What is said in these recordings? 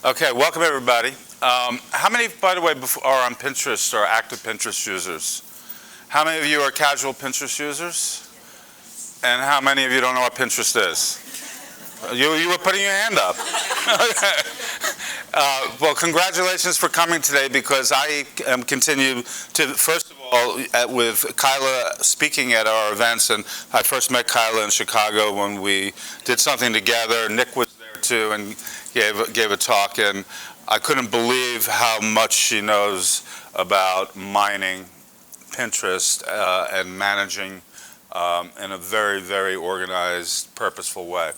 Okay, welcome everybody. How many, by the way, are on Pinterest or active Pinterest users? How many of you are casual Pinterest users? And how many of you don't know what Pinterest is? You were putting your hand up. Okay. Well, congratulations for coming today because I continue to, first of all, with Kyla speaking at our events, and I first met Kyla in Chicago when we did something together. Nick was there too and gave a talk, and I couldn't believe how much she knows about mining Pinterest and managing in a very, very organized, purposeful way.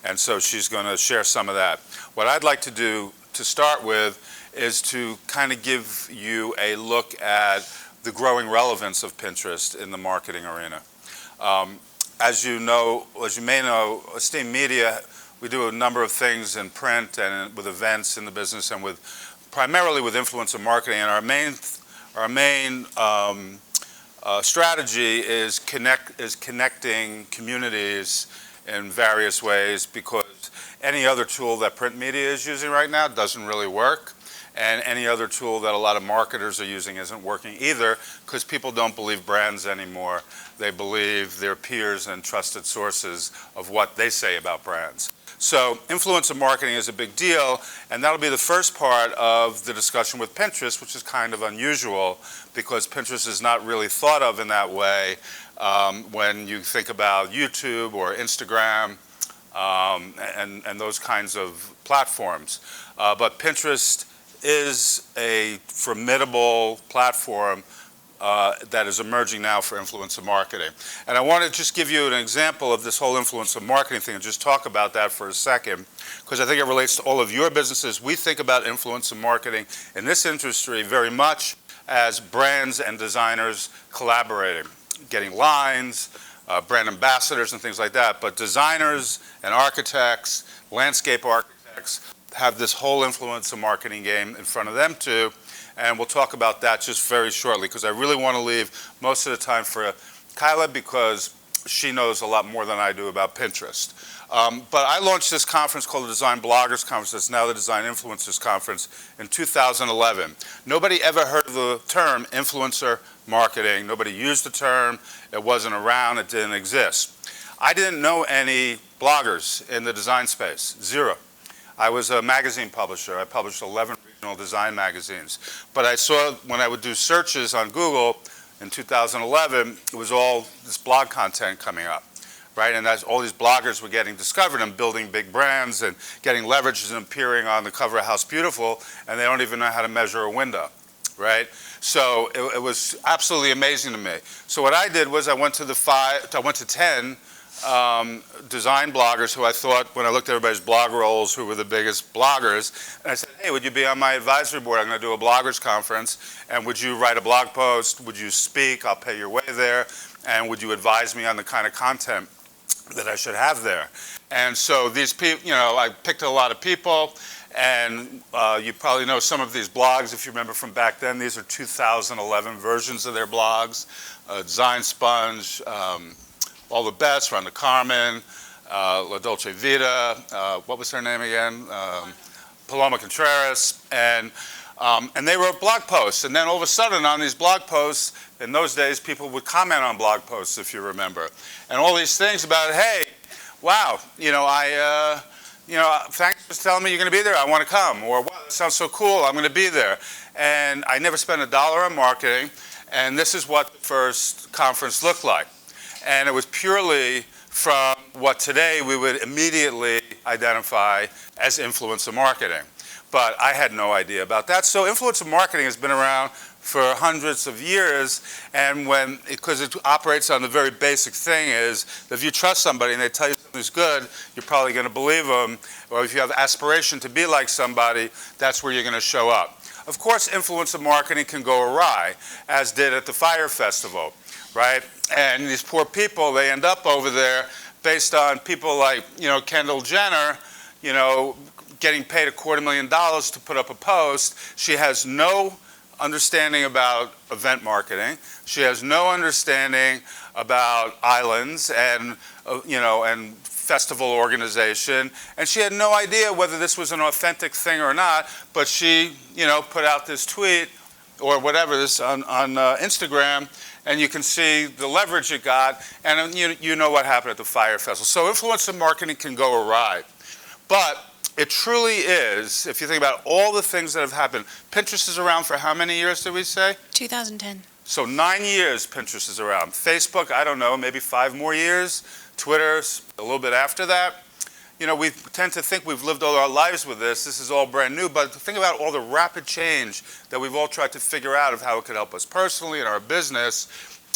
And so she's going to share some of that. What I'd like to do to start with is to kind of give you a look at the growing relevance of Pinterest in the marketing arena. As you may know, Esteemed Media, we do a number of things in print and with events in the business and primarily with influencer marketing. And our main strategy is connecting communities in various ways, because any other tool that print media is using right now doesn't really work, and any other tool that a lot of marketers are using isn't working either, because people don't believe brands anymore. They believe their peers and trusted sources of what they say about brands. So influencer marketing is a big deal, and that'll be the first part of the discussion with Pinterest, which is kind of unusual because Pinterest is not really thought of in that way when you think about YouTube or Instagram and those kinds of platforms. But Pinterest is a formidable platform that is emerging now for influencer marketing. And I want to just give you an example of this whole influencer marketing thing and just talk about that for a second, because I think it relates to all of your businesses. We think about influencer marketing in this industry very much as brands and designers collaborating, getting lines, brand ambassadors and things like that. But designers and architects, landscape architects, have this whole influencer marketing game in front of them too. And we'll talk about that just very shortly, because I really want to leave most of the time for Kyla, because she knows a lot more than I do about Pinterest. But I launched this conference called the Design Bloggers Conference. It's now the Design Influencers Conference in 2011. Nobody ever heard of the term influencer marketing. Nobody used the term. It wasn't around. It didn't exist. I didn't know any bloggers in the design space. Zero. I was a magazine publisher. I published 11 regional design magazines. But I saw when I would do searches on Google in 2011, it was all this blog content coming up, right? And that's all these bloggers were getting discovered and building big brands and getting leverages and appearing on the cover of House Beautiful, and they don't even know how to measure a window, right? So it was absolutely amazing to me. So what I did was I went to 10 design bloggers who I thought, when I looked at everybody's blog roles, who were the biggest bloggers, and I said, hey, would you be on my advisory board? I'm going to do a bloggers conference, and would you write a blog post? Would you speak? I'll pay your way there. And would you advise me on the kind of content that I should have there? And so these people, I picked a lot of people, and you probably know some of these blogs, if you remember from back then. These are 2011 versions of their blogs. Design Sponge, All the Best, Rhonda Carmen, La Dolce Vita, what was her name again? Paloma Contreras, and they wrote blog posts. And then all of a sudden on these blog posts, in those days, people would comment on blog posts, if you remember. And all these things about, hey, wow, thanks for telling me you're going to be there. I want to come. Or, wow, that sounds so cool. I'm going to be there. And I never spent $1 on marketing. And this is what the first conference looked like. And it was purely from what today we would immediately identify as influencer marketing. But I had no idea about that. So influencer marketing has been around for hundreds of years, and because it operates on the very basic thing is, if you trust somebody and they tell you something's good, you're probably going to believe them. Or if you have aspiration to be like somebody, that's where you're going to show up. Of course, influencer marketing can go awry, as did at the Fire Festival, right? And these poor people, they end up over there based on people like, Kendall Jenner, getting paid $250,000 to put up a post. She has no understanding about event marketing. She has no understanding about islands and festival organization, and she had no idea whether this was an authentic thing or not, but she, put out this tweet or whatever this on Instagram, and you can see the leverage it got, and you know what happened at the Fire Festival. So influencer marketing can go awry, but it truly is, if you think about all the things that have happened. Pinterest is around for how many years did we say? 2010. So 9 years Pinterest is around. Facebook, I don't know, maybe 5 more years. Twitter's a little bit after that. We tend to think we've lived all our lives with this. This is all brand new, but think about all the rapid change that we've all tried to figure out of how it could help us personally in our business.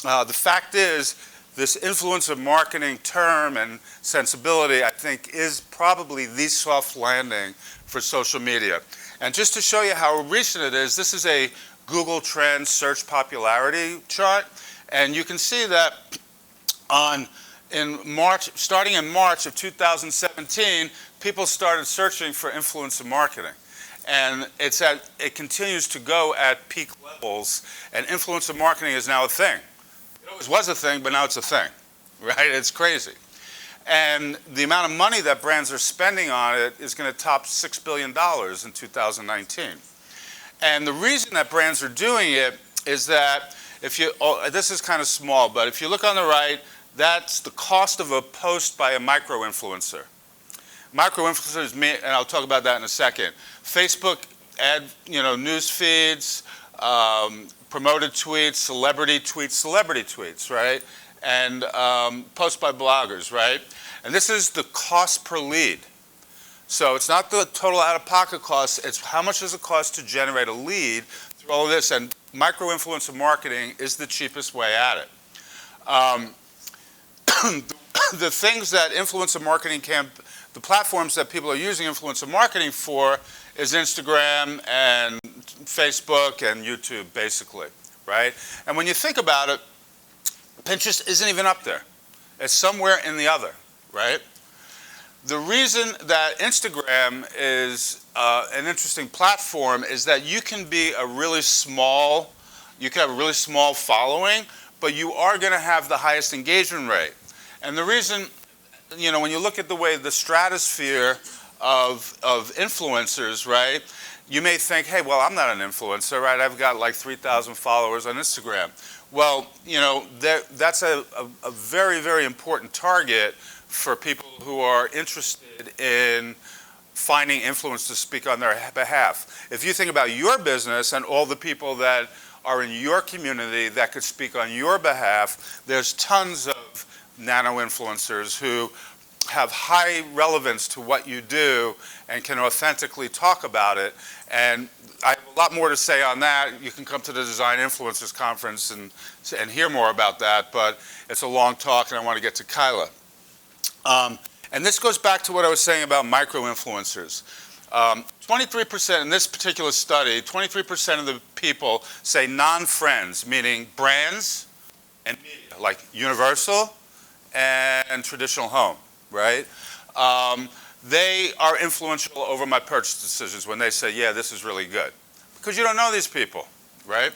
The fact is, this influencer marketing term and sensibility, I think, is probably the soft landing for social media. And just to show you how recent it is, this is a Google Trends search popularity chart, and you can see that starting in March of 2017, people started searching for influencer marketing. And it continues to go at peak levels, and influencer marketing is now a thing. It always was a thing, but now it's a thing, right? It's crazy. And the amount of money that brands are spending on it is going to top $6 billion in 2019. And the reason that brands are doing it is that this is kind of small, but if you look on the right, that's the cost of a post by a micro-influencer. Micro-influencers, and I'll talk about that in a second. Facebook ad, news feeds, promoted tweets, celebrity tweets, right? And posts by bloggers, right? And this is the cost per lead. So it's not the total out-of-pocket cost, it's how much does it cost to generate a lead through all of this, and micro-influencer marketing is the cheapest way at it. The things that influencer marketing the platforms that people are using influencer marketing for is Instagram and Facebook and YouTube, basically, right? And when you think about it, Pinterest isn't even up there. It's somewhere in the other, right? The reason that Instagram is an interesting platform is that you can have a really small following, but you are going to have the highest engagement rate. And the reason, when you look at the way the stratosphere of influencers, right, you may think, hey, well, I'm not an influencer, right? I've got like 3,000 followers on Instagram. Well, that's a very, very important target for people who are interested in finding influence to speak on their behalf. If you think about your business and all the people that are in your community that could speak on your behalf, there's tons of nano-influencers who have high relevance to what you do and can authentically talk about it. And I have a lot more to say on that. You can come to the Design Influencers Conference and hear more about that, but it's a long talk and I want to get to Kyla. And this goes back to what I was saying about micro-influencers. 23% in this particular study, 23% of the people say non-friends, meaning brands and media, like Universal and traditional home, right? They are influential over my purchase decisions when they say, yeah, this is really good. Because you don't know these people, right?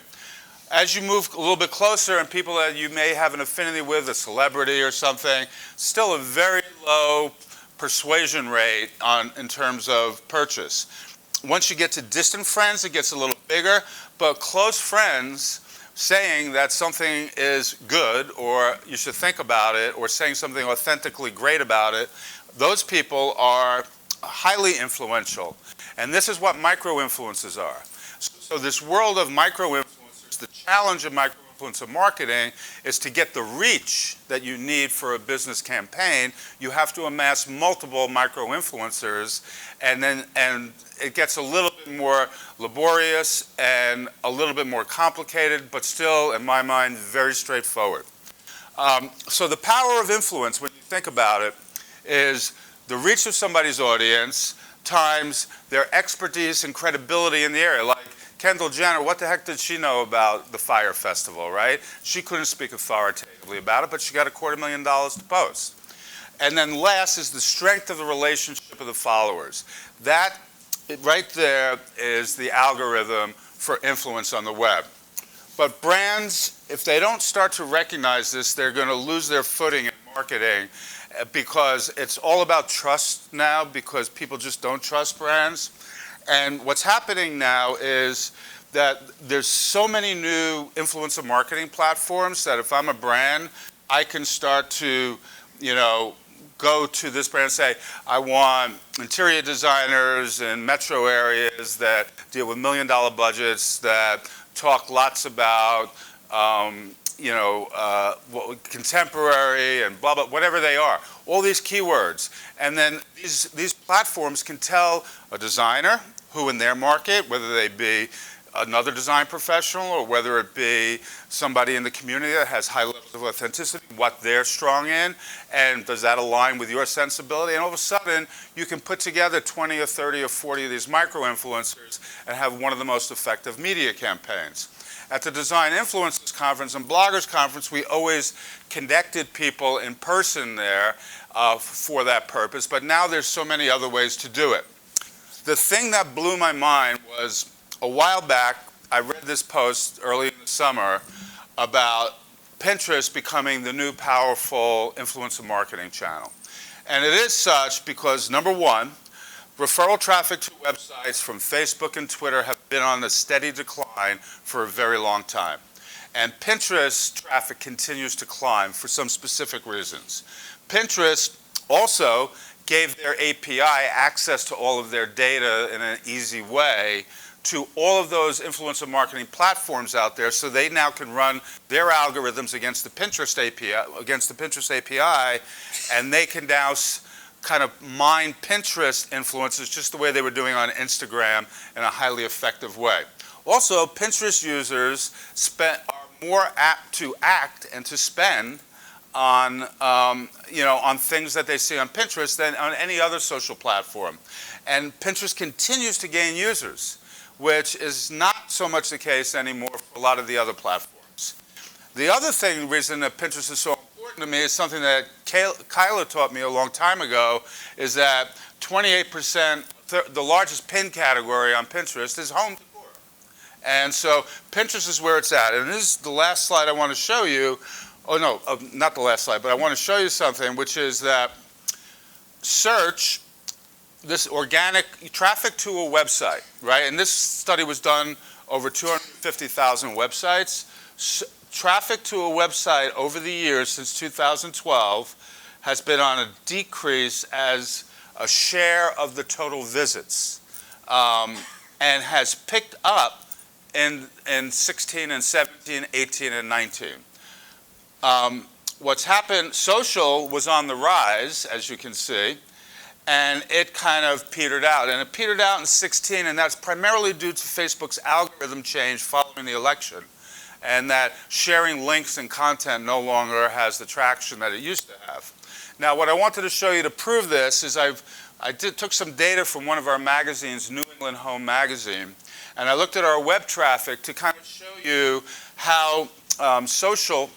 As you move a little bit closer and people that you may have an affinity with, a celebrity or something, still a very low persuasion rate in terms of purchase. Once you get to distant friends, it gets a little bigger, but close friends saying that something is good or you should think about it or saying something authentically great about it, those people are highly influential. And this is what micro-influencers are. So this world of micro-influencers, the challenge of micro-influencer marketing is to get the reach that you need for a business campaign, you have to amass multiple micro-influencers, and it gets a little bit more laborious and a little bit more complicated, but still, in my mind, very straightforward. So the power of influence, when you think about it, is the reach of somebody's audience times their expertise and credibility in the area. Like Kendall Jenner, what the heck did she know about the Fire Festival, right? She couldn't speak authoritatively about it, but she got $250,000 to post. And then last is the strength of the relationship of the followers. That right there is the algorithm for influence on the web. But brands, if they don't start to recognize this, they're going to lose their footing in marketing. because it's all about trust now, because people just don't trust brands. And what's happening now is that there's so many new influencer marketing platforms that if I'm a brand, I can start to, go to this brand and say, I want interior designers in metro areas that deal with $1 million budgets, that talk lots about, contemporary and blah, blah, whatever they are. All these keywords. And then these platforms can tell a designer who in their market, whether they be another design professional or whether it be somebody in the community that has high levels of authenticity, what they're strong in, and does that align with your sensibility? And all of a sudden, you can put together 20 or 30 or 40 of these micro-influencers and have one of the most effective media campaigns. At the Design Influencers Conference and Bloggers Conference, we always connected people in person there for that purpose, but now there's so many other ways to do it. The thing that blew my mind was, a while back, I read this post early in the summer about Pinterest becoming the new powerful influencer marketing channel. And it is such because, number one, referral traffic to websites from Facebook and Twitter have been on a steady decline for a very long time. And Pinterest traffic continues to climb for some specific reasons. Pinterest also gave their API access to all of their data in an easy way to all of those influencer marketing platforms out there, so they now can run their algorithms against the Pinterest API, and they can now kind of mine Pinterest influencers just the way they were doing on Instagram in a highly effective way. Also, Pinterest users are more apt to act and to spend on on things that they see on Pinterest than on any other social platform. And Pinterest continues to gain users, which is not so much the case anymore for a lot of the other platforms. The other reason that Pinterest is so important to me is something that Kyla taught me a long time ago, is that 28%, the largest pin category on Pinterest is home decor. And so Pinterest is where it's at. And this is the last slide I want to show you. Oh no, not the last slide, but I want to show you something, which is that search, this organic traffic to a website, right? And this study was done over 250,000 websites. Traffic to a website over the years since 2012 has been on a decrease as a share of the total visits, and has picked up in 16 and 17, 18 and 19. What's happened, social was on the rise, as you can see, and it kind of petered out. And it petered out in 16, and that's primarily due to Facebook's algorithm change following the election, and that sharing links and content no longer has the traction that it used to have. Now, what I wanted to show you to prove this is took some data from one of our magazines, New England Home Magazine, and I looked at our web traffic to kind of show you how social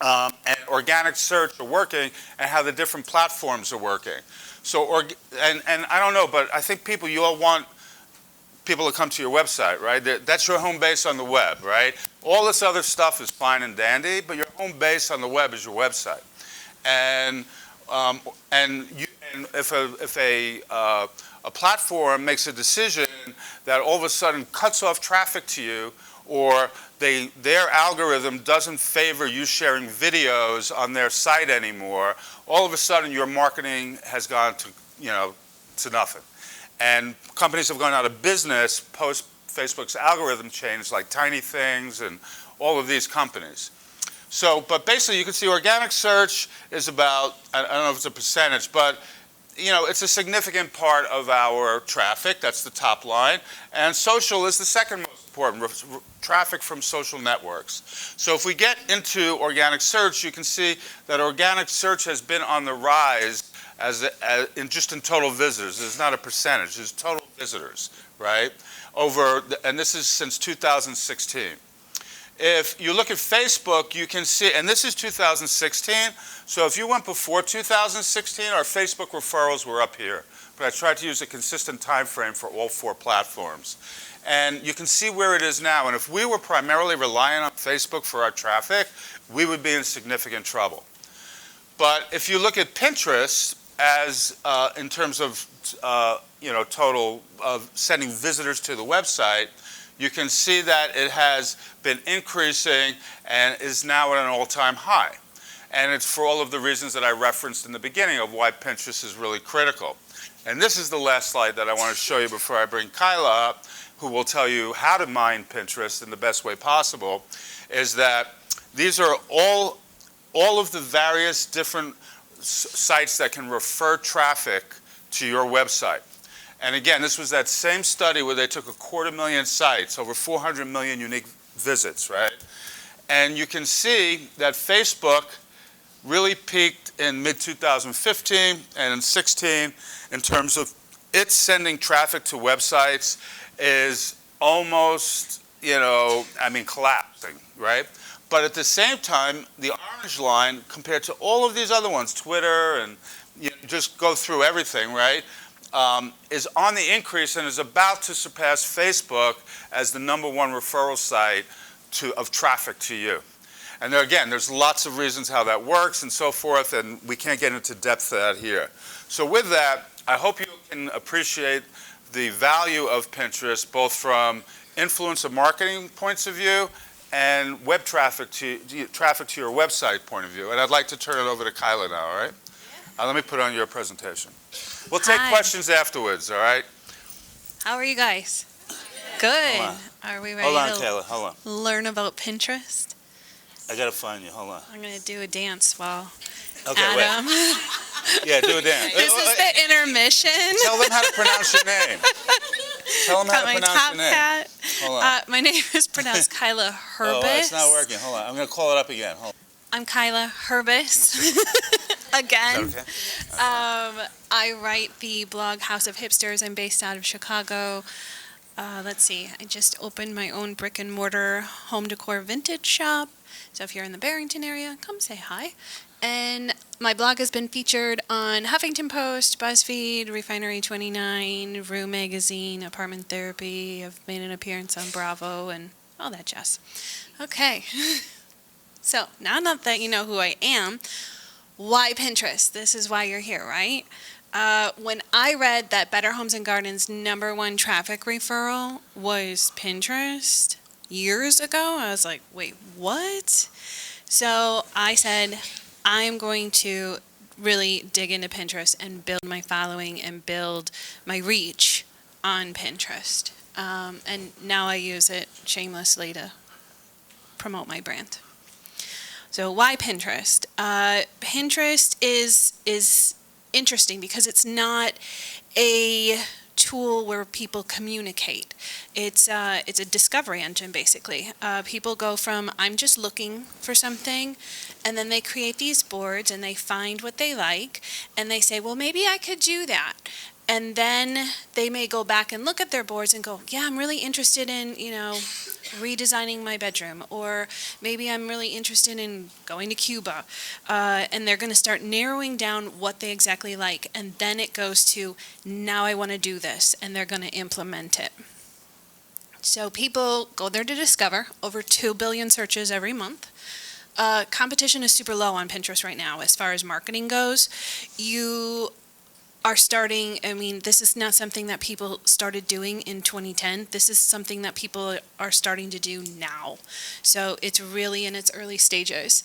and organic search are working and how the different platforms are working. So, and I don't know, but I think you all want people to come to your website, right? That's your home base on the web, right? All this other stuff is fine and dandy, but your home base on the web is your website. And if a platform makes a decision that all of a sudden cuts off traffic to you, or their algorithm doesn't favor you sharing videos on their site anymore, all of a sudden your marketing has gone to nothing. And companies have gone out of business post Facebook's algorithm change, like Tiny Things and all of these companies. So, but basically you can see organic search is about, I don't know if it's a percentage, but it's a significant part of our traffic. That's the top line. And social is the second most important, traffic from social networks. So if we get into organic search, you can see that organic search has been on the rise just in total visitors. It's not a percentage, it's total visitors, right? And this is since 2016. If you look at Facebook, you can see, and this is 2016, so if you went before 2016, our Facebook referrals were up here. But I tried to use a consistent time frame for all four platforms. And you can see where it is now. And if we were primarily relying on Facebook for our traffic, we would be in significant trouble. But if you look at Pinterest as in terms of total of sending visitors to the website, you can see that it has been increasing and is now at an all-time high. And it's for all of the reasons that I referenced in the beginning of why Pinterest is really critical. And this is the last slide that I want to show you before I bring Kyla up, who will tell you how to mine Pinterest in the best way possible, is that these are all of the various different sites that can refer traffic to your website. And again, this was that same study where they took 250,000 sites, over 400 million unique visits, right? And you can see that Facebook really peaked in mid-2015 and in 16 in terms of its sending traffic to websites is almost, collapsing, right? But at the same time, the orange line, compared to all of these other ones, Twitter and just go through everything, right, is on the increase and is about to surpass Facebook as the #1 referral site of traffic to you. And there, again, there's lots of reasons how that works and so forth, and we can't get into depth of that here. So with that, I hope you can appreciate the value of Pinterest, both from influence of marketing points of view and web traffic to your website point of view. And I'd like to turn it over to Kyla now, all right? Yeah. Let me put on your presentation. We'll take questions afterwards, all right? How are you guys? Good. Are we ready Kayla, hold to learn about Pinterest? I gotta find you, hold on. I'm going to do a dance while Okay, Adam. Yeah, do a dance. This is the intermission. Tell them how to pronounce your name. Tell them how to pronounce your name. Hat. Hold on. My name is pronounced Kyla Herbis. Oh, it's not working. Hold on. I'm going to call it up again. Hold on. I'm Kyla Herbis. Again. Okay. I write the blog House of Hipsters. I'm based out of Chicago. Let's see. I just opened my own brick and mortar home decor vintage shop. So if you're in the Barrington area, come say hi. And my blog has been featured on Huffington Post, BuzzFeed, Refinery 29, Rue Magazine, Apartment Therapy. I've made an appearance on Bravo and all that jazz. Okay. So now that you know who I am, why Pinterest? This is why you're here, right? When I read that Better Homes and Gardens' #1 traffic referral was Pinterest years ago, I was like, wait, what? So I said, I'm going to really dig into Pinterest and build my following and build my reach on Pinterest. And now I use it shamelessly to promote my brand. So why Pinterest? Pinterest is interesting because it's not a tool where people communicate. It's a discovery engine, basically. People go from, I'm just looking for something, and then they create these boards, and they find what they like, and they say, well, maybe I could do that. And then they may go back and look at their boards and go, yeah, I'm really interested in, redesigning my bedroom, or maybe I'm really interested in going to Cuba. And they're going to start narrowing down what they exactly like. And then it goes to, now I want to do this, and they're going to implement it. So people go there to discover, over 2 billion searches every month. Competition is super low on Pinterest right now as far as marketing goes. You are starting, this is not something that people started doing in 2010. This is something that people are starting to do now. So it's really in its early stages.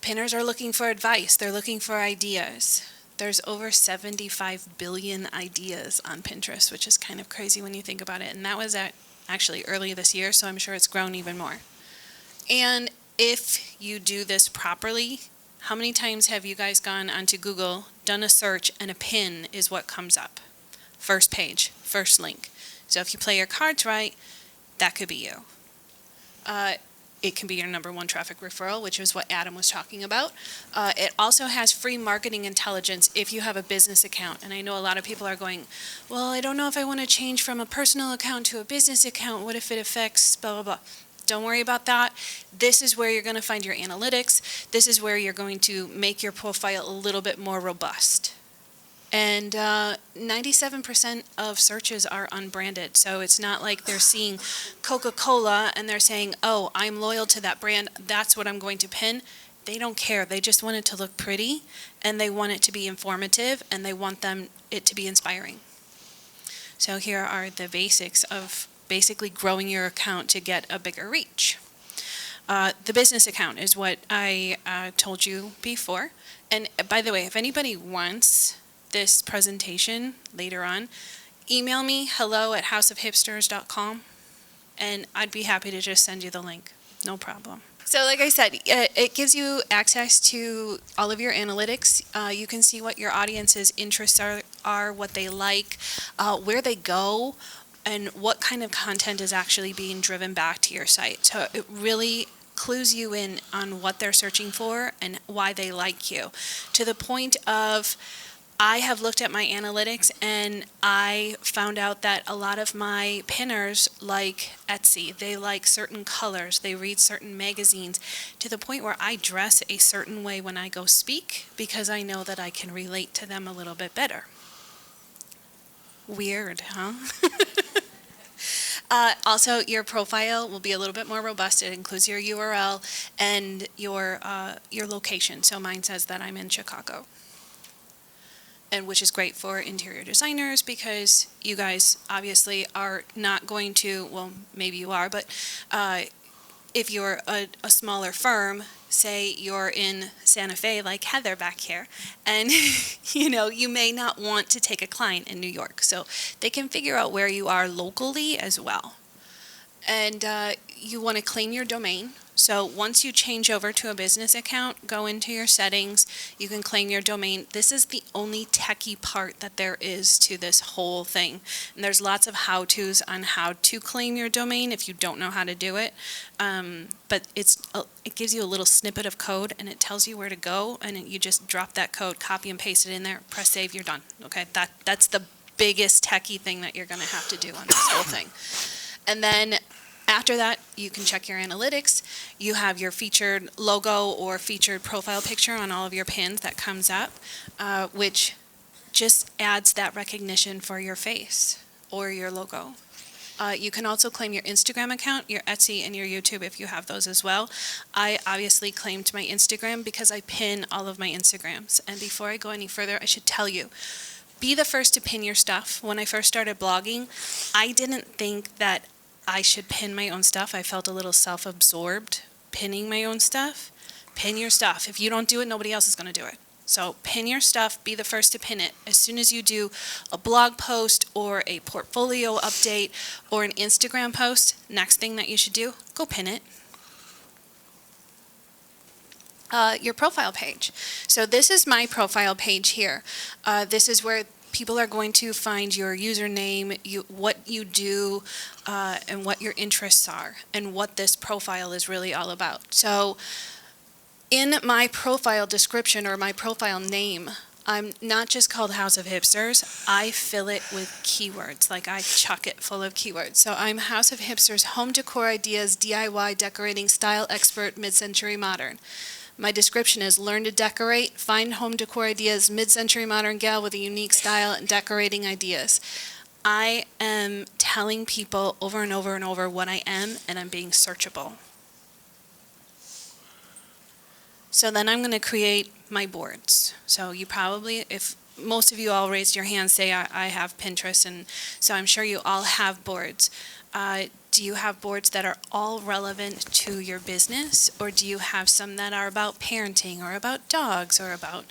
Pinners are looking for advice. They're looking for ideas. There's over 75 billion ideas on Pinterest, which is kind of crazy when you think about it. And that was actually early this year, so I'm sure it's grown even more. And if you do this properly, how many times have you guys gone onto Google, done a search, and a pin is what comes up? First page, first link. So if you play your cards right, that could be you. It can be your #1 traffic referral, which is what Adam was talking about. It also has free marketing intelligence if you have a business account. And I know a lot of people are going, well, I don't know if I want to change from a personal account to a business account. What if it affects blah, blah, blah. Don't worry about that. This is where you're going to find your analytics. This is where you're going to make your profile a little bit more robust. And 97% of searches are unbranded. So it's not like they're seeing Coca-Cola and they're saying, oh, I'm loyal to that brand. That's what I'm going to pin. they don't care. They just want it to look pretty, and they want it to be informative, and they want it to be inspiring. So here are the basics of basically growing your account to get a bigger reach. The business account is what I told you before. And by the way, if anybody wants this presentation later on, email me hello@houseofhipsters.com, and I'd be happy to just send you the link. No problem. So like I said, it gives you access to all of your analytics. You can see what your audience's interests are, what they like, where they go, and what kind of content is actually being driven back to your site. So it really clues you in on what they're searching for and why they like you, to the point of I have looked at my analytics and I found out that a lot of my pinners like Etsy. They like certain colors. They read certain magazines, to the point where I dress a certain way when I go speak because I know that I can relate to them a little bit better. Weird, huh? Also, your profile will be a little bit more robust. It includes your URL and your location. So mine says that I'm in Chicago, and which is great for interior designers because you guys obviously are not going to, well, maybe you are, but if you're a smaller firm, say you're in Santa Fe like Heather back here, and you may not want to take a client in New York. So they can figure out where you are locally as well. And you want to claim your domain. So once you change over to a business account, go into your settings, you can claim your domain. This is the only techie part that there is to this whole thing. And there's lots of how-tos on how to claim your domain if you don't know how to do it. But it gives you a little snippet of code, and it tells you where to go, and you just drop that code, copy and paste it in there, press save, you're done. Okay, that's the biggest techie thing that you're going to have to do on this whole thing. And then after that, you can check your analytics. You have your featured logo or featured profile picture on all of your pins that comes up, which just adds that recognition for your face or your logo. You can also claim your Instagram account, your Etsy, and your YouTube if you have those as well. I obviously claimed my Instagram because I pin all of my Instagrams. And before I go any further, I should tell you, be the first to pin your stuff. When I first started blogging, I didn't think that I should pin my own stuff. I felt a little self-absorbed pinning my own stuff. Pin your stuff. If you don't do it, nobody else is going to do it. So pin your stuff, be the first to pin it. As soon as you do a blog post or a portfolio update or an Instagram post, next thing that you should do, go pin it. Your profile page. So this is my profile page here. This is where people are going to find your username, what you do, and what your interests are, and what this profile is really all about. So in my profile description or my profile name, I'm not just called House of Hipsters. I fill it with keywords, like I chuck it full of keywords. So I'm House of Hipsters, home decor ideas, DIY decorating, style expert, mid-century modern. My description is learn to decorate, find home decor ideas, mid-century modern gal with a unique style and decorating ideas. I am telling people over and over and over what I am, and I'm being searchable. So then I'm going to create my boards. So you probably, if most of you all raised your hands, say I have Pinterest, and so I'm sure you all have boards. Do you have boards that are all relevant to your business, or do you have some that are about parenting or about dogs or about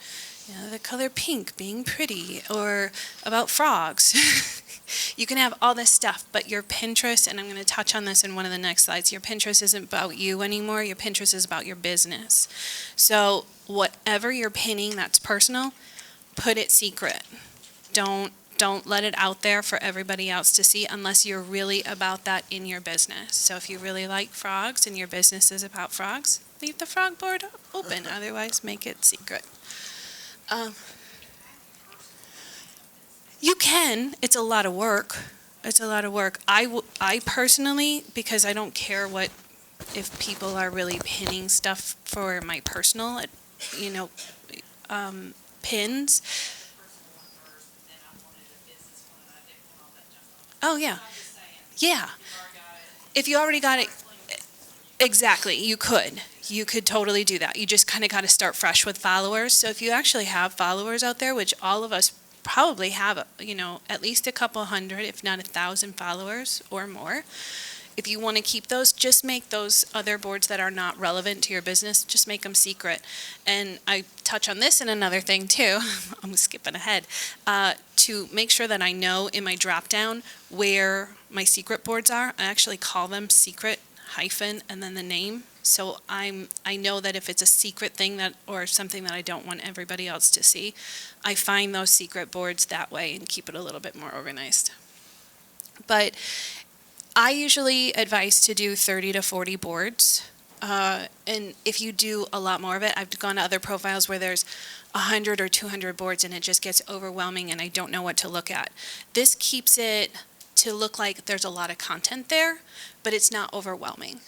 the color pink being pretty or about frogs? You can have all this stuff, but your Pinterest, and I'm going to touch on this in one of the next slides, your Pinterest isn't about you anymore. Your Pinterest is about your business. So whatever you're pinning that's personal, put it secret. Don't let it out there for everybody else to see unless you're really about that in your business. So if you really like frogs and your business is about frogs, leave the frog board open. Otherwise, make it secret. You can. It's a lot of work. It's a lot of work. I personally, because I don't care if people are really pinning stuff for my personal, pins. Oh, yeah. Yeah. If you already got it, exactly, you could. You could totally do that. You just kind of got to start fresh with followers. So if you actually have followers out there, which all of us probably have, at least a couple hundred, if not 1,000 followers or more. If you want to keep those, just make those other boards that are not relevant to your business, just make them secret. And I touch on this in another thing too. I'm skipping ahead. To make sure that I know in my drop down where my secret boards are, I actually call them secret hyphen and then the name. So I know that if it's a secret thing that or something that I don't want everybody else to see, I find those secret boards that way and keep it a little bit more organized. But I usually advise to do 30 to 40 boards. And if you do a lot more of it, I've gone to other profiles where there's 100 or 200 boards and it just gets overwhelming and I don't know what to look at. This keeps it to look like there's a lot of content there, but it's not overwhelming.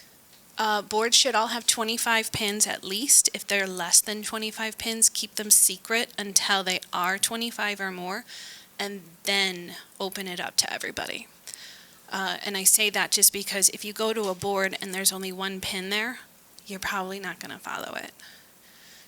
Boards should all have 25 pins at least. If they're less than 25 pins, keep them secret until they are 25 or more, and then open it up to everybody. And I say that just because if you go to a board and there's only one pin there, you're probably not going to follow it.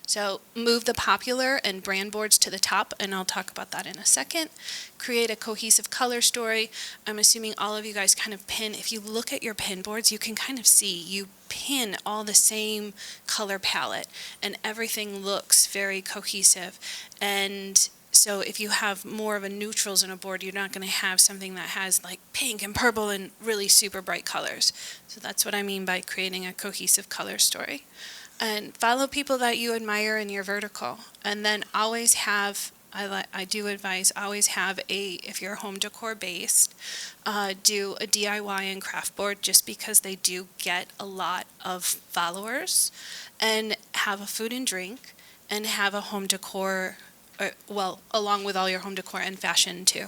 So move the popular and brand boards to the top, and I'll talk about that in a second. Create a cohesive color story. I'm assuming all of you guys kind of pin. If you look at your pin boards, you can kind of see you pin all the same color palette, and everything looks very cohesive. And so if you have more of a neutrals in a board, you're not going to have something that has like pink and purple and really super bright colors. So that's what I mean by creating a cohesive color story. And follow people that you admire in your vertical. And then always have, I do advise, always have if you're home decor based, do a DIY and craft board just because they do get a lot of followers. And have a food and drink and have a home decor, along with all your home decor and fashion too.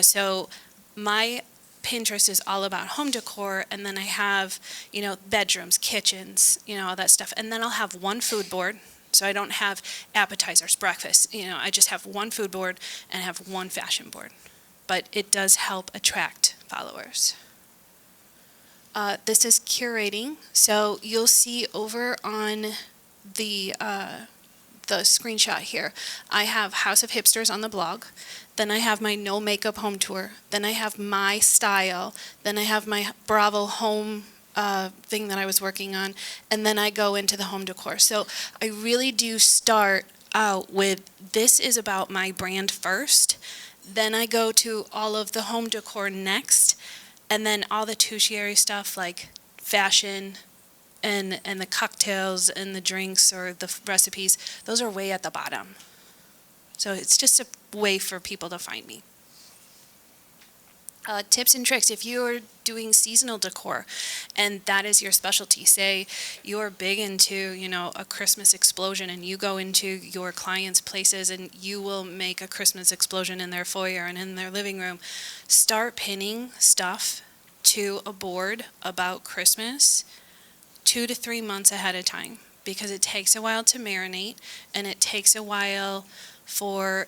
So my Pinterest is all about home decor, and then I have, bedrooms, kitchens, all that stuff. And then I'll have one food board, so I don't have appetizers, breakfast. I just have one food board and have one fashion board. But it does help attract followers. This is curating. So you'll see over on the screenshot here, I have House of Hipsters on the blog. Then I have my no makeup home tour. Then I have my style. Then I have my Bravo home thing that I was working on. And then I go into the home decor. So I really do start out with this is about my brand first. Then I go to all of the home decor next. And then all the tertiary stuff like fashion and the cocktails and the drinks or the recipes, those are way at the bottom. So it's just a way for people to find me. Tips and tricks. If you're doing seasonal decor and that is your specialty, say you're big into, a Christmas explosion and you go into your clients' places and you will make a Christmas explosion in their foyer and in their living room, start pinning stuff to a board about Christmas 2 to 3 months ahead of time, because it takes a while to marinate and it takes a while for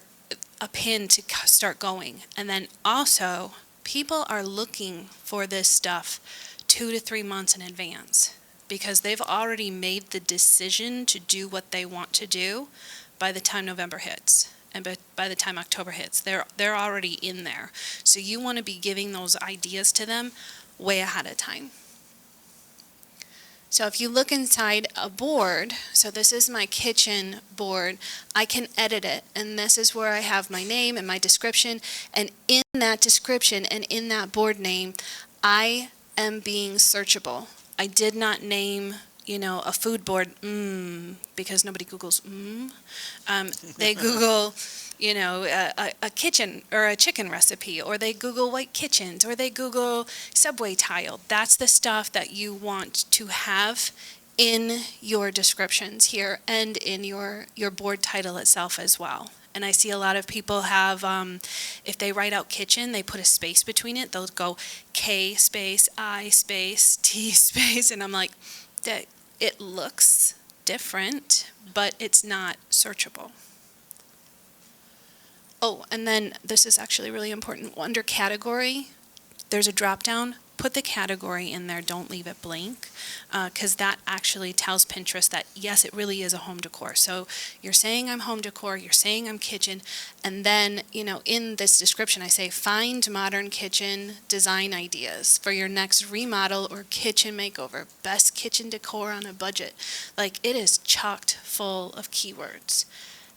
a pin to start going. And then also, people are looking for this stuff 2 to 3 months in advance because they've already made the decision to do what they want to do by the time November hits. And by the time October hits, they're already in there. So you want to be giving those ideas to them way ahead of time. So if you look inside a board, so this is my kitchen board, I can edit it. And this is where I have my name and my description. And in that description and in that board name, I am being searchable. I did not name, a food board, because nobody Googles, They Google, a kitchen or a chicken recipe, or they Google white kitchens, or they Google subway tile. That's the stuff that you want to have in your descriptions here and in your board title itself as well. And I see a lot of people have, if they write out kitchen, they put a space between it. They'll go K space, I space, T space, and I'm like, it looks different, but it's not searchable. Oh, and then this is actually really important. Under category, there's a drop down. put the category in there, don't leave it blank, because that actually tells Pinterest that, yes, it really is a home decor. So you're saying I'm home decor, you're saying I'm kitchen, and then, in this description I say, find modern kitchen design ideas for your next remodel or kitchen makeover. Best kitchen decor on a budget. Like, it is chocked full of keywords.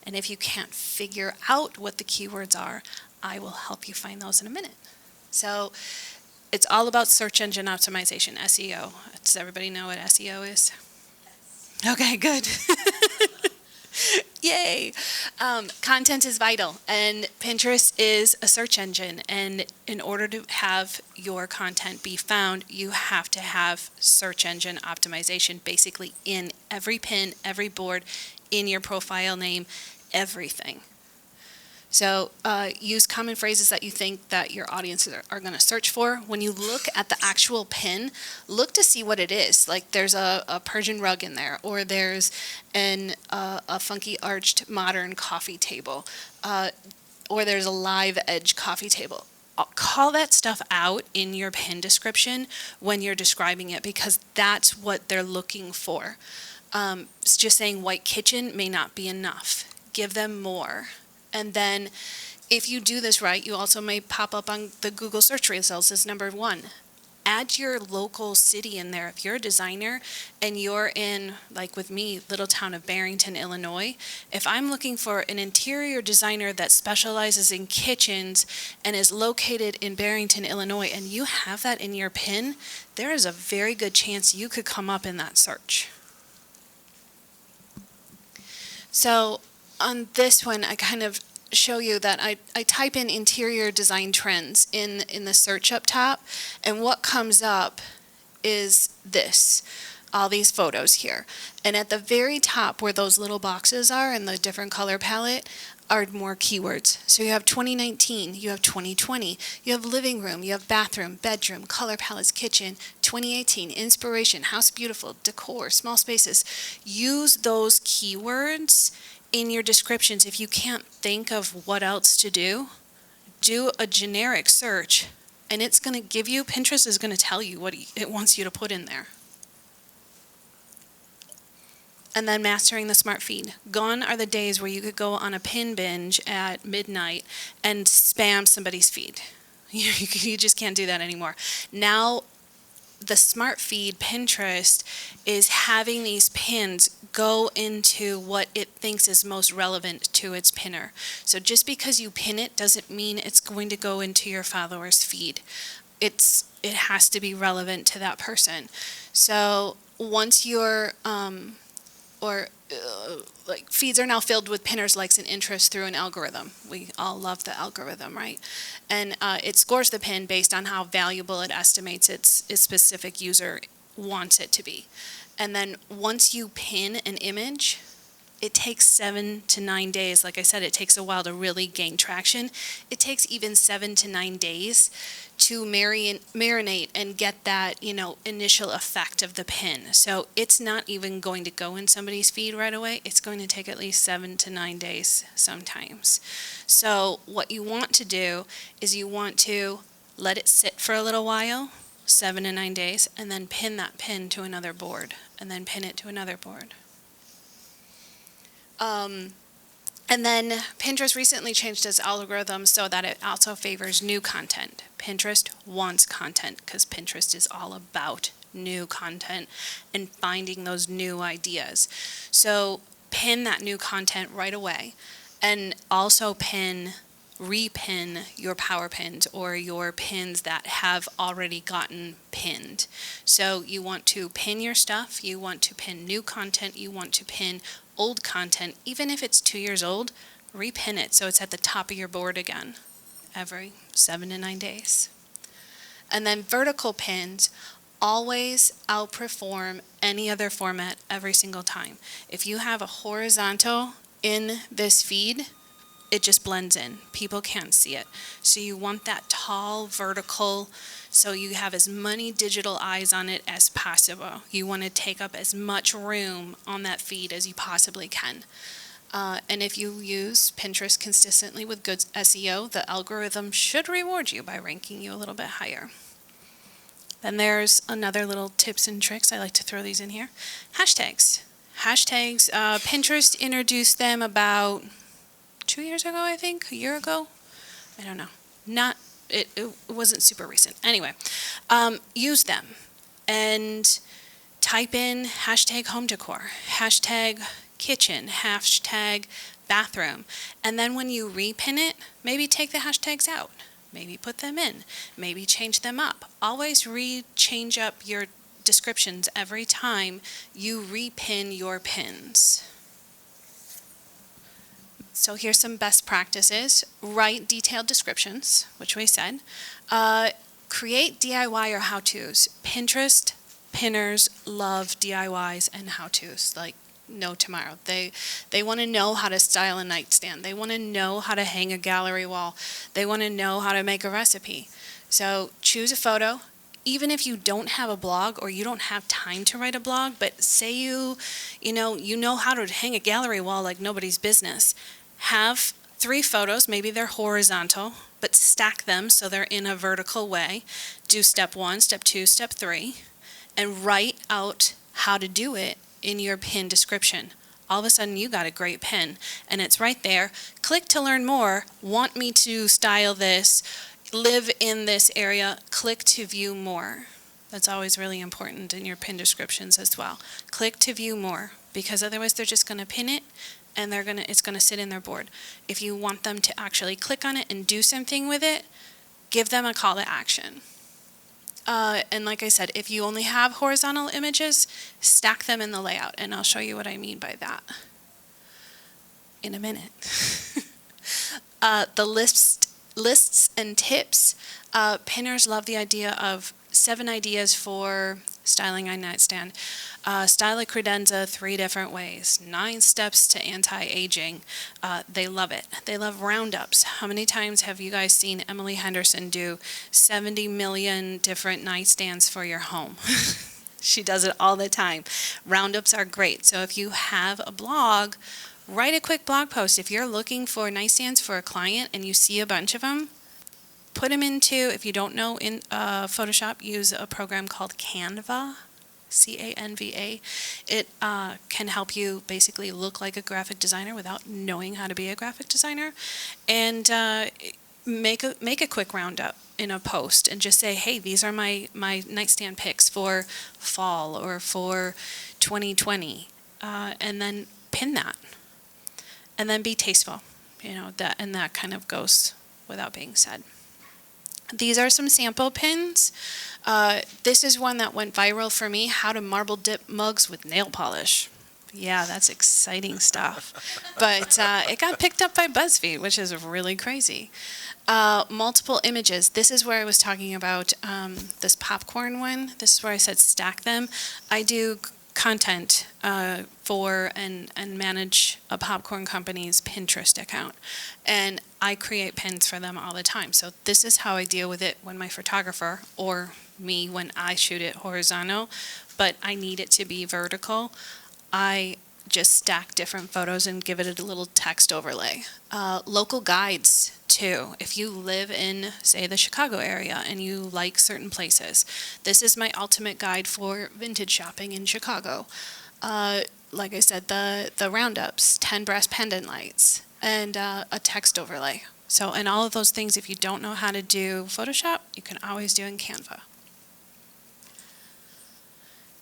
And if you can't figure out what the keywords are, I will help you find those in a minute. So it's all about search engine optimization, SEO. Does everybody know what SEO is? Okay, good. Yay. Content is vital, and Pinterest is a search engine. And in order to have your content be found, you have to have search engine optimization basically in every pin, every board, in your profile name, everything. So use common phrases that you think that your audiences are going to search for. When you look at the actual pin, look to see what it is. Like, there's a Persian rug in there, or there's a funky arched modern coffee table, or there's a live edge coffee table. Call that stuff out in your pin description when you're describing it, because that's what they're looking for. Just saying white kitchen may not be enough. Give them more. And then if you do this right, you also may pop up on the Google search results as number 1. Add your local city in there. If you're a designer and you're in, like with me, little town of Barrington, Illinois, if I'm looking for an interior designer that specializes in kitchens and is located in Barrington, Illinois, and you have that in your pin, there is a very good chance you could come up in that search. So on this one, I kind of show you that I type in interior design trends in the search up top, and what comes up is this, all these photos here. And at the very top where those little boxes are in the different color palette are more keywords. So you have 2019, you have 2020, you have living room, you have bathroom, bedroom, color palettes, kitchen, 2018, inspiration, house beautiful, decor, small spaces. Use those keywords in your descriptions. If you can't think of what else to do a generic search, and it's going to give you, Pinterest is going to tell you what it wants you to put in there. And then mastering the smart feed. Gone are the days where you could go on a pin binge at midnight and spam somebody's feed. You just can't do that anymore. Now, the smart feed, Pinterest, is having these pins go into what it thinks is most relevant to its pinner. So just because you pin it doesn't mean it's going to go into your followers' feed. It has to be relevant to that person. So once your feeds are now filled with pinners, likes, and interests through an algorithm. We all love the algorithm, right? And it scores the pin based on how valuable it estimates its specific user wants it to be. And then once you pin an image, it takes 7 to 9 days. Like I said, it takes a while to really gain traction. It takes even 7 to 9 days to marinate and get that, initial effect of the pin. So it's not even going to go in somebody's feed right away. It's going to take at least 7 to 9 days sometimes. So what you want to do is you want to let it sit for a little while, 7 to 9 days, and then pin that pin to another board, and then pin it to another board. And then Pinterest recently changed its algorithm so that it also favors new content. Pinterest wants content because Pinterest is all about new content and finding those new ideas. So pin that new content right away, and also repin your power pins or your pins that have already gotten pinned. So you want to pin your stuff, you want to pin new content, you want to pin old content. Even if it's 2 years old, repin it so it's at the top of your board again every 7 to 9 days. And then vertical pins always outperform any other format every single time. If you have a horizontal in this feed, it just blends in. People can't see it. So you want that tall vertical, so you have as many digital eyes on it as possible. You want to take up as much room on that feed as you possibly can. And if you use Pinterest consistently with good SEO, the algorithm should reward you by ranking you a little bit higher. Then there's another little tips and tricks. I like to throw these in here. Hashtags. Hashtags, Pinterest introduced them about 2 years ago, I think, a year ago. I don't know. It wasn't super recent. Anyway, use them and type in hashtag home decor, hashtag kitchen, hashtag bathroom. And then when you repin it, maybe take the hashtags out. Maybe put them in. Maybe change them up. Always change up your descriptions every time you repin your pins. So here's some best practices. Write detailed descriptions, which we said. Create DIY or how-tos. Pinterest pinners love DIYs and how-tos, like no tomorrow. They want to know how to style a nightstand. They want to know how to hang a gallery wall. They want to know how to make a recipe. So choose a photo. Even if you don't have a blog or you don't have time to write a blog, but say you know how to hang a gallery wall like nobody's business. Have 3 photos, maybe they're horizontal, but stack them so they're in a vertical way. Do step 1, step 2, step 3, and write out how to do it in your pin description. All of a sudden you got a great pin and it's right there. Click to learn more. Want me to style this? Live in this area? Click to view more. That's always really important in your pin descriptions as well. Click to view more, because otherwise they're just going to pin it and it's going to sit in their board. If you want them to actually click on it and do something with it, give them a call to action. And like I said, if you only have horizontal images, stack them in the layout, and I'll show you what I mean by that in a minute. The lists and tips. Pinners love the idea of 7 ideas for styling a nightstand. Style a credenza 3 different ways. 9 steps to anti-aging. They love it. They love roundups. How many times have you guys seen Emily Henderson do 70 million different nightstands for your home? She does it all the time. Roundups are great. So if you have a blog, write a quick blog post. If you're looking for nightstands for a client and you see a bunch of them, put them into, if you don't know in Photoshop, use a program called Canva, C-A-N-V-A. It can help you basically look like a graphic designer without knowing how to be a graphic designer. And make a quick roundup in a post and just say, hey, these are my nightstand picks for fall or for 2020. And then pin that. And then be tasteful. That kind of goes without being said. These are some sample pins. This is one that went viral for me, how to marble dip mugs with nail polish. Yeah, that's exciting stuff. But it got picked up by BuzzFeed, which is really crazy. Multiple images. This is where I was talking about this popcorn one. This is where I said stack them. I do content for and manage a popcorn company's Pinterest account, and I create pins for them all the time. So this is how I deal with it when my photographer, or me when I shoot it horizontal, but I need it to be vertical. I just stack different photos and give it a little text overlay. Local guides too. If you live in, say, the Chicago area and you like certain places, this is my ultimate guide for vintage shopping in Chicago. Like I said, the roundups, 10 brass pendant lights, and a text overlay. So, and all of those things, if you don't know how to do Photoshop, you can always do in Canva.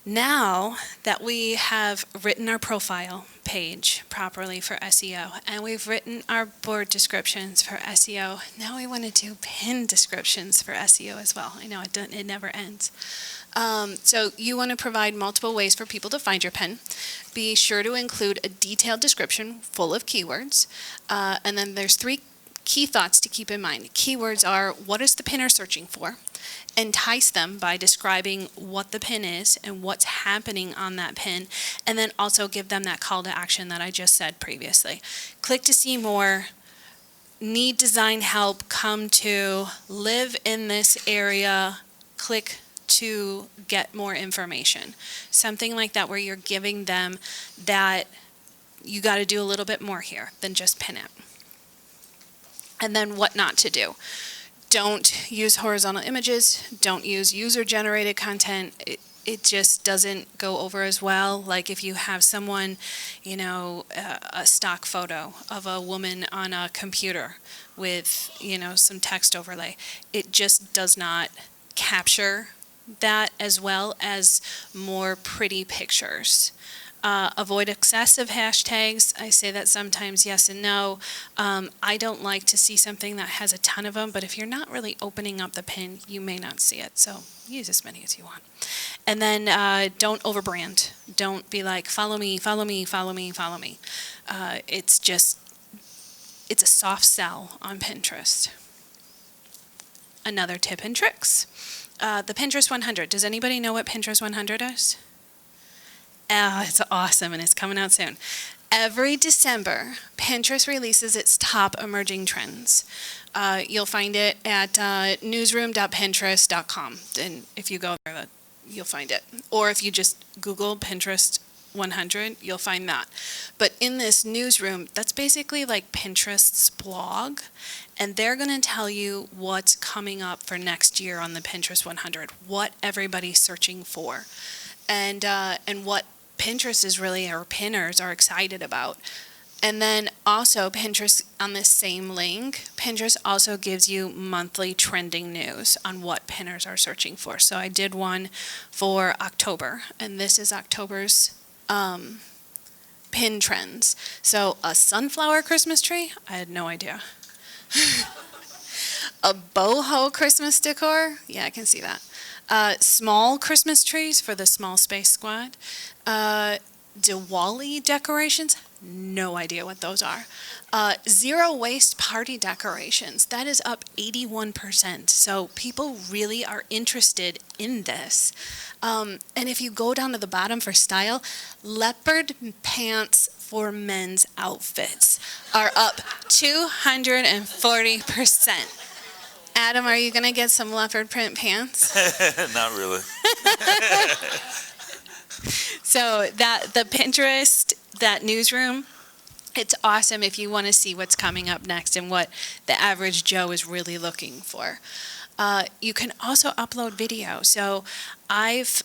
Now that we have written our profile page properly for SEO, and we've written our board descriptions for SEO, now we want to do pin descriptions for SEO as well. I know it never ends. So you want to provide multiple ways for people to find your pin. Be sure to include a detailed description full of keywords. And then there's 3 key thoughts to keep in mind. Keywords are, what is the pinner searching for? Entice them by describing what the pin is and what's happening on that pin, and then also give them that call to action that I just said previously. Click to see more, need design help, come to, live in this area, click to get more information. Something like that, where you're giving them that you got to do a little bit more here than just pin it. And then what not to do. Don't use horizontal images. Don't use user-generated content. It just doesn't go over as well. Like if you have someone, a stock photo of a woman on a computer with, some text overlay, it just does not capture that as well as more pretty pictures. Avoid excessive hashtags. I say that sometimes yes and no. I don't like to see something that has a ton of them, but if you're not really opening up the pin, you may not see it. So use as many as you want. And then don't overbrand. Don't be like, follow me, follow me, follow me, follow me. It's a soft sell on Pinterest. Another tip and tricks. The Pinterest 100. Does anybody know what Pinterest 100 is? It's awesome, and it's coming out soon. Every December, Pinterest releases its top emerging trends. You'll find it at newsroom.pinterest.com. And if you go there, you'll find it. Or if you just Google Pinterest 100, you'll find that. But in this newsroom, that's basically like Pinterest's blog, and they're going to tell you what's coming up for next year on the Pinterest 100, what everybody's searching for, and what Pinterest is really, or pinners are excited about. And then also Pinterest, on this same link, Pinterest also gives you monthly trending news on what pinners are searching for. So I did one for October, and this is October's pin trends. So a sunflower Christmas tree, I had no idea. A boho Christmas decor, yeah, I can see that. Small Christmas trees for the Small Space Squad. Diwali decorations, no idea what those are. Zero waste party decorations, that is up 81%. So people really are interested in this. And if you go down to the bottom for style, leopard pants for men's outfits are up 240%. Adam, are you going to get some leopard print pants? Not really. So the Pinterest, that newsroom, it's awesome if you want to see what's coming up next and what the average Joe is really looking for. You can also upload video. So I've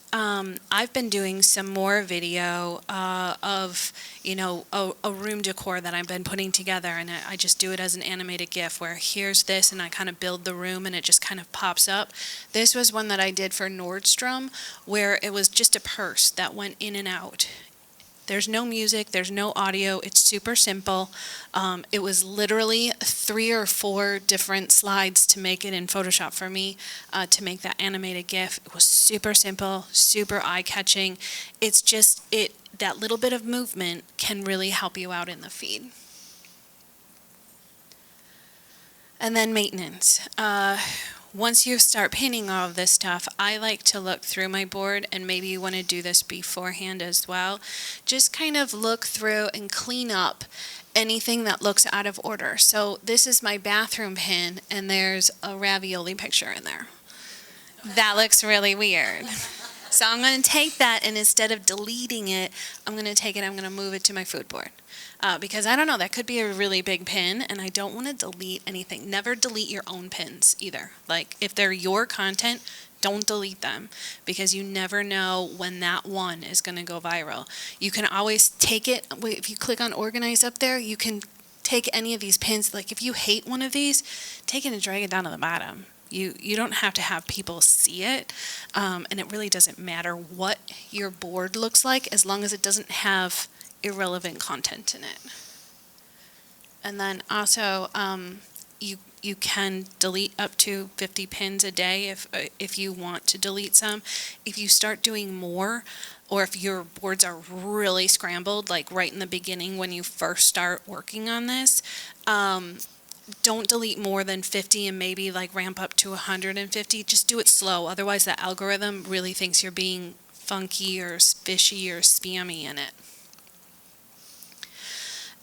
been doing some more video of a room decor that I've been putting together, and I just do it as an animated GIF where here's this, and I kind of build the room and it just kind of pops up. This was one that I did for Nordstrom where it was just a purse that went in and out. There's no music, there's no audio, it's super simple. It was literally 3 or 4 different slides to make it in Photoshop for me, to make that animated GIF. It was super simple, super eye-catching. It's just, that little bit of movement can really help you out in the feed. And then maintenance. Once you start pinning all of this stuff, I like to look through my board, and maybe you want to do this beforehand as well. Just kind of look through and clean up anything that looks out of order. So this is my bathroom pin, and there's a ravioli picture in there. That looks really weird. So I'm going to take that, and instead of deleting it, I'm going to move it to my food board. Because I don't know, that could be a really big pin, and I don't want to delete anything. Never delete your own pins either. Like, if they're your content, don't delete them, because you never know when that one is going to go viral. You can always take it, if you click on organize up there, you can take any of these pins. Like, if you hate one of these, take it and drag it down to the bottom. You don't have to have people see it, and it really doesn't matter what your board looks like as long as it doesn't have irrelevant content in it. And then also, you can delete up to 50 pins a day if you want to delete some. If you start doing more, or if your boards are really scrambled, like right in the beginning when you first start working on this, don't delete more than 50 and maybe like ramp up to 150. Just do it slow. Otherwise, the algorithm really thinks you're being funky or fishy or spammy in it.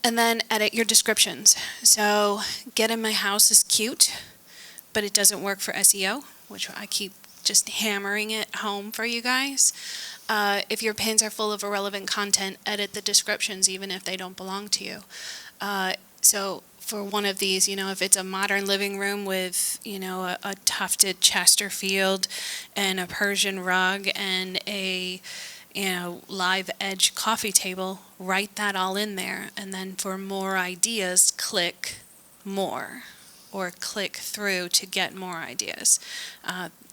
And then edit your descriptions. So get in my house is cute, but it doesn't work for SEO, which I keep just hammering it home for you guys. If your pins are full of irrelevant content, edit the descriptions even if they don't belong to you. So for one of these, if it's a modern living room with, a tufted Chesterfield and a Persian rug and a, live edge coffee table, write that all in there. And then for more ideas, click more or click through to get more ideas.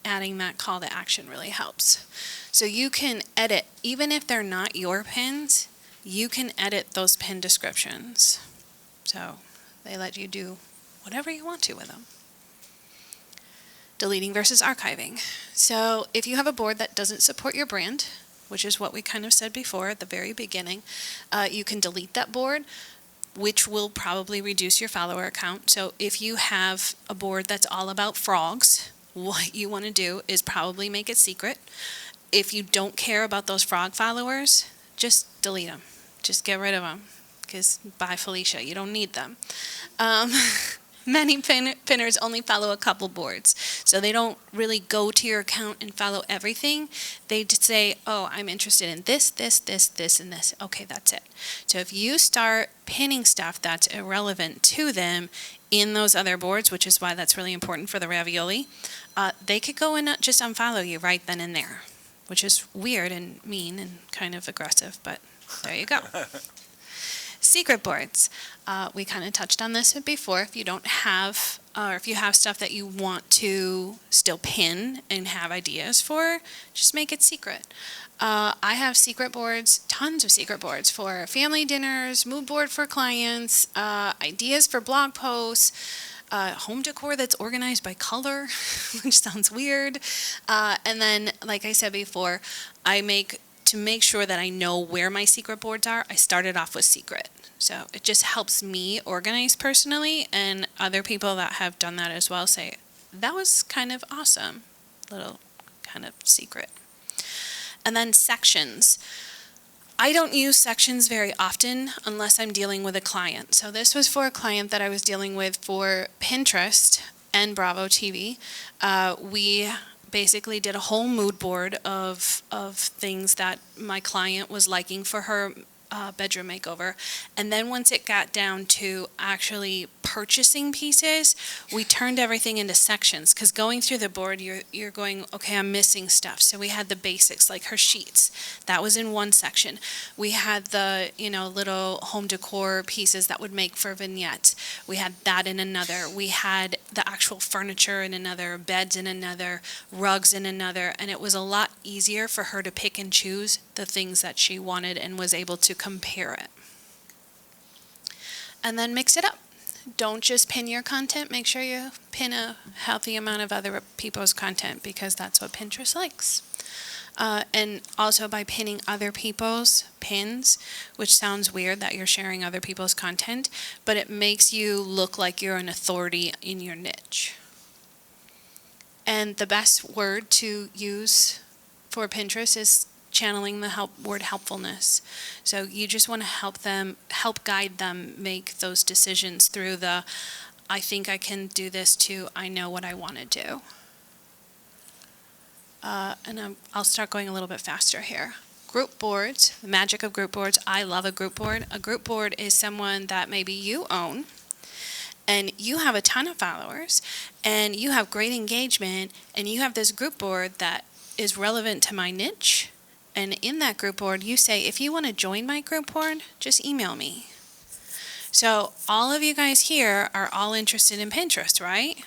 Adding that call to action really helps. So you can edit, even if they're not your pins, you can edit those pin descriptions. So they let you do whatever you want to with them. Deleting versus archiving. So if you have a board that doesn't support your brand, which is what we kind of said before at the very beginning, you can delete that board, which will probably reduce your follower count. So if you have a board that's all about frogs, what you want to do is probably make it secret. If you don't care about those frog followers, just delete them. Just get rid of them. Because bye, Felicia, you don't need them. Many pinners only follow a couple boards. So they don't really go to your account and follow everything. They just say, oh, I'm interested in this, this, this, this, and this. Okay, that's it. So if you start pinning stuff that's irrelevant to them in those other boards, which is why that's really important for the ravioli, they could go and just unfollow you right then and there, which is weird and mean and kind of aggressive, but there you go. Secret boards. We kind of touched on this before. If you don't have, or if you have stuff that you want to still pin and have ideas for, just make it secret. I have secret boards, tons of secret boards for family dinners, mood board for clients, ideas for blog posts, home decor that's organized by color, which sounds weird. And then, like I said before, to make sure that I know where my secret boards are, I started off with secret. So it just helps me organize personally, and other people that have done that as well say, that was kind of awesome, little kind of secret. And then sections. I don't use sections very often unless I'm dealing with a client. So this was for a client that I was dealing with for Pinterest and Bravo TV. We basically did a whole mood board of things that my client was liking for her bedroom makeover. And then once it got down to actually purchasing pieces, we turned everything into sections, because going through the board, you're going, okay, I'm missing stuff. So we had the basics, like her sheets. That was in one section. We had the, little home decor pieces that would make for vignettes. We had that in another. We had the actual furniture in another, beds in another, rugs in another. And it was a lot easier for her to pick and choose the things that she wanted and was able to compare it. And then mix it up. Don't just pin your content. Make sure you pin a healthy amount of other people's content, because that's what Pinterest likes. And also by pinning other people's pins, which sounds weird that you're sharing other people's content, but it makes you look like you're an authority in your niche. And the best word to use for Pinterest is channeling the word helpfulness. So you just want to help guide them make those decisions through the, I think I can do this too, I know what I want to do. And I'll start going a little bit faster here. Group boards, the magic of group boards. I love a group board. A group board is someone that maybe you own, and you have a ton of followers, and you have great engagement, and you have this group board that is relevant to my niche. And in that group board, you say, if you want to join my group board, just email me. So all of you guys here are all interested in Pinterest, right?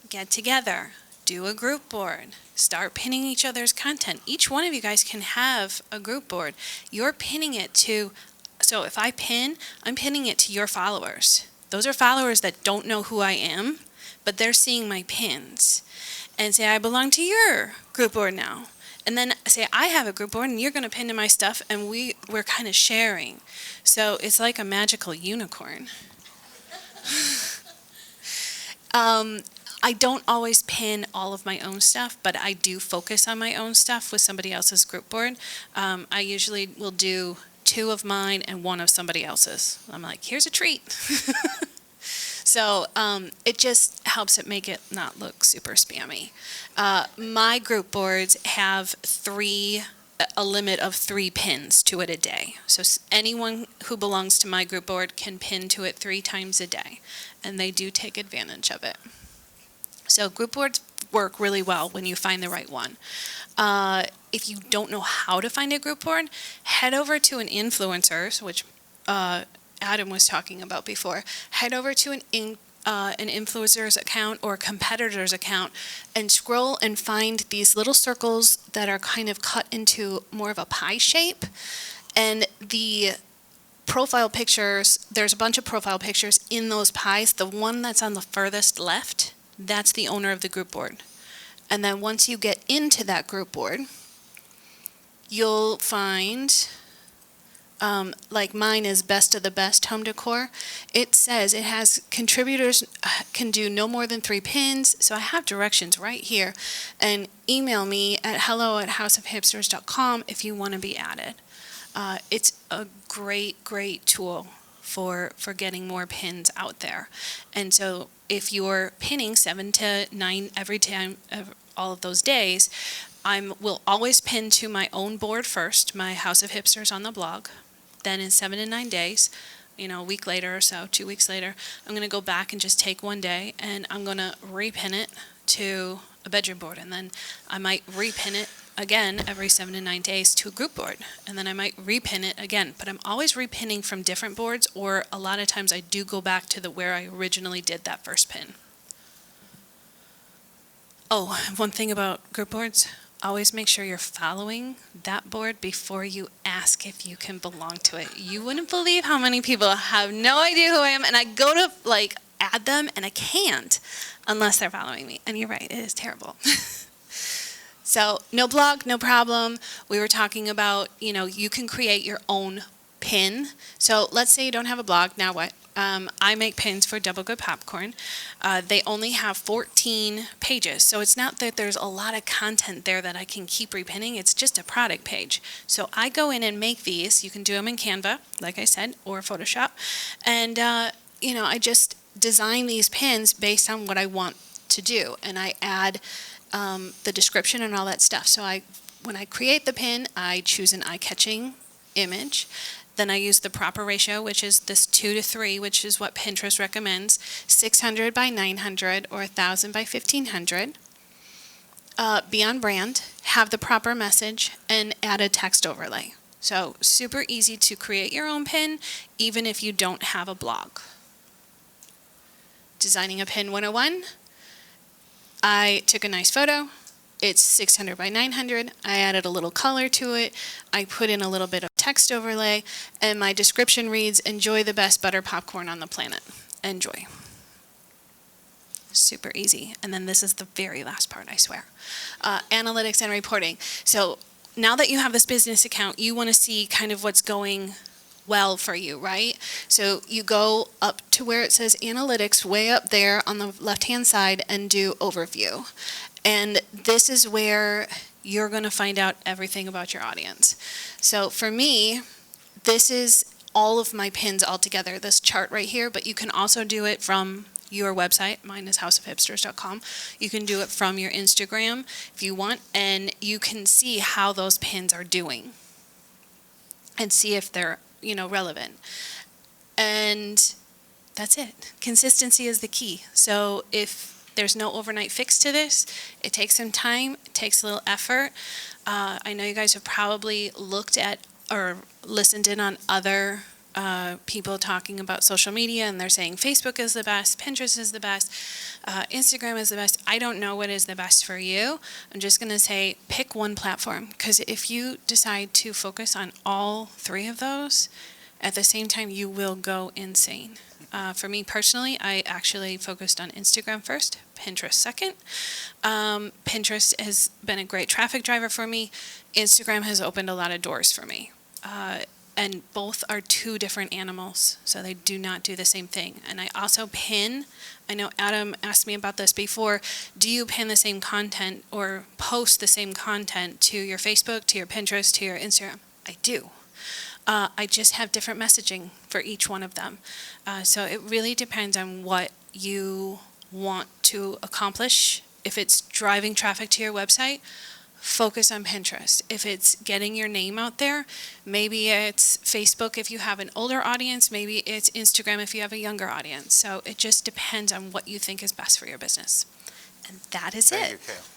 Get together, do a group board, start pinning each other's content. Each one of you guys can have a group board. You're pinning it to, so if I pin, I'm pinning it to your followers. Those are followers that don't know who I am, but they're seeing my pins. And say, I belong to your group board now. And then say, I have a group board, and you're going to pin to my stuff, and we're kind of sharing. So it's like a magical unicorn. I don't always pin all of my own stuff, but I do focus on my own stuff with somebody else's group board. I usually will do 2 of mine and 1 of somebody else's. I'm like, here's a treat. So it just helps it make it not look super spammy. My group boards have 3 a limit of 3 pins to it a day. So anyone who belongs to my group board can pin to it 3 times a day, and they do take advantage of it. So group boards work really well when you find the right one. If you don't know how to find a group board, head over to an influencer's, which Adam was talking about before. Head over to an influencer's account or competitor's account and scroll and find these little circles that are kind of cut into more of a pie shape. And the profile pictures, there's a bunch of profile pictures in those pies. The one that's on the furthest left, that's the owner of the group board. And then once you get into that group board, you'll find, like mine is Best of the Best Home Decor. It says it has contributors can do no more than 3 pins. So I have directions right here. And email me at hello@houseofhipsters.com if you want to be added. It's a great tool for getting more pins out there. And so if you're pinning 7 to 9 every time, all of those days, will always pin to my own board first, my House of Hipsters on the blog. Then in 7 to 9 days, a week later or so, 2 weeks later, I'm going to go back and just take one day and I'm going to repin it to a bedroom board. And then I might repin it again every 7 to 9 days to a group board. And then I might repin it again. But I'm always repinning from different boards, or a lot of times I do go back to where I originally did that first pin. Oh, one thing about group boards, always make sure you're following that board before you ask if you can belong to it. You wouldn't believe how many people have no idea who I am, and I go to add them and I can't unless they're following me. And you're right, it is terrible. So no blog, no problem. We were talking about, you can create your own pin. So let's say you don't have a blog, now what? I make pins for Double Good Popcorn. They only have 14 pages, so it's not that there's a lot of content there that I can keep repinning. It's just a product page. So I go in and make these. You can do them in Canva, like I said, or Photoshop. And, I just design these pins based on what I want to do. And I add the description and all that stuff. So when I create the pin, I choose an eye-catching image. Then I use the proper ratio, which is this 2 to 3, which is what Pinterest recommends, 600 by 900 or 1,000 by 1,500. Be on brand, have the proper message, and add a text overlay. So super easy to create your own pin, even if you don't have a blog. Designing a pin 101. I took a nice photo. It's 600 by 900. I added a little color to it. I put in a little bit of text overlay, and my description reads, "Enjoy the best butter popcorn on the planet." Enjoy. Super easy. And then this is the very last part, I swear. Analytics and reporting. So now that you have this business account, you want to see kind of what's going well for you, right? So you go up to where it says analytics, way up there on the left-hand side, and do overview. And this is where you're going to find out everything about your audience. So for me, this is all of my pins all together, this chart right here, but you can also do it from your website. Mine is houseofhipsters.com. You can do it from your Instagram if you want, and you can see how those pins are doing and see if they're, relevant. And that's it. Consistency is the key. So if there's no overnight fix to this, it takes some time, it takes a little effort. I know you guys have probably looked at or listened in on other people talking about social media, and they're saying Facebook is the best, Pinterest is the best, Instagram is the best. I don't know what is the best for you. I'm just going to say pick one platform, because if you decide to focus on all 3 of those at the same time, you will go insane. For me personally, I actually focused on Instagram first, Pinterest second. Pinterest has been a great traffic driver for me. Instagram has opened a lot of doors for me. And both are 2 different animals, so they do not do the same thing. And I also pin, I know Adam asked me about this before, do you pin the same content or post the same content to your Facebook, to your Pinterest, to your Instagram? I do. I just have different messaging for each one of them. So it really depends on what you want to accomplish. If it's driving traffic to your website, focus on Pinterest. If it's getting your name out there, maybe it's Facebook if you have an older audience, maybe it's Instagram if you have a younger audience. So it just depends on what you think is best for your business. And that is Thank it. you, Kale.